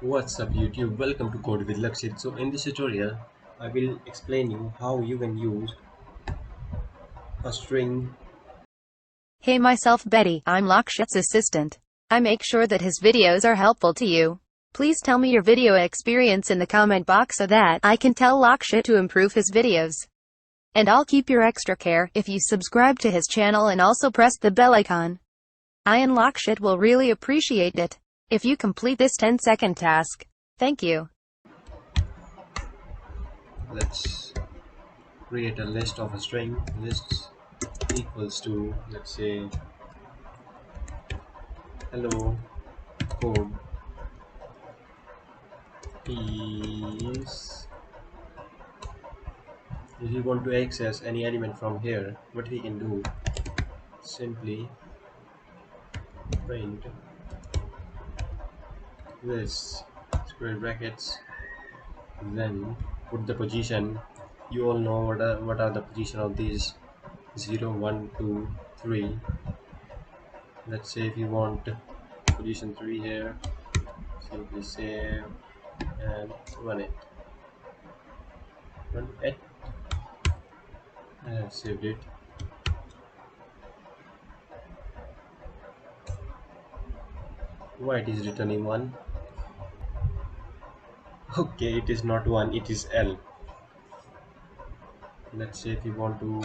What's up YouTube? Welcome to Code with Lakshit. So in this tutorial, I will explain you how you can use a string. Hey myself Betty, I'm Lakshit's assistant. I make sure that his videos are helpful to you. Please tell me your video experience in the comment box so that I can tell Lakshit to improve his videos. And I'll keep your extra care if you subscribe to his channel and also press the bell icon. I and Lakshit will really appreciate it if you complete this 10-second task. Thank you. Let's create a list of a string. Lists equals to, let's say, hello code is. If you want to access any element from here, what we can do, simply print this square brackets, then put the position. You all know what are the position of these 0 1 2 3. Let's say if you want position 3 here, simply save and run it. I have saved it. Why it is returning 1? Okay, it is not 1, it is L. Let's say if you want to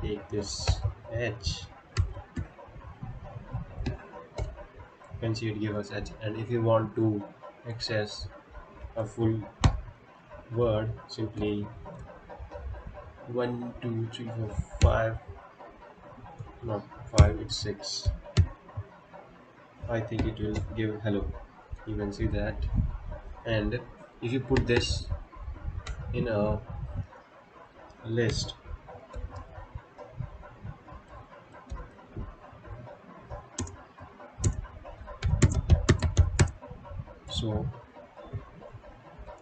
take this H, you can see it give us H. And if you want to access a full word, simply 1 2 3 4 5, not 5, it's 6. I think it will give hello. You can see that. And if you put this in a list, so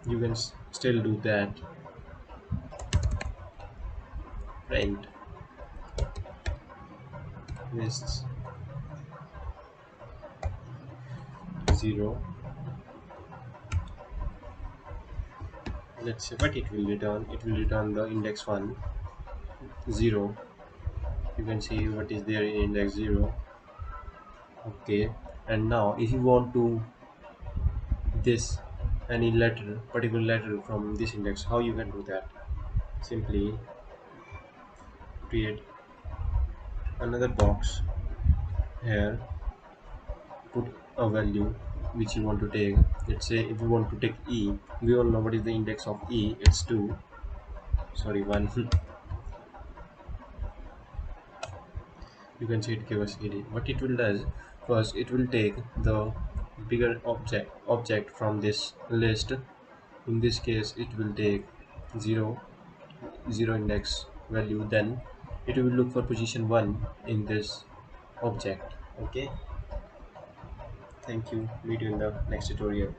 you can still do that. Print lists 0. Let's say what it will return. It will return the index 1 0. You can see what is there in index 0. Okay, and now if you want to this any letter, particular letter from this index, how you can do that? Simply create another box here, put a value which you want to take. Let's say if you want to take E, we all know what is the index of E, it's 2, sorry 1. You can see it gave us ED. What it will does, first it will take the bigger object from this list. In this case it will take 0 0 index value, then it will look for position 1 in this object. Okay, thank you, meet you in the next tutorial.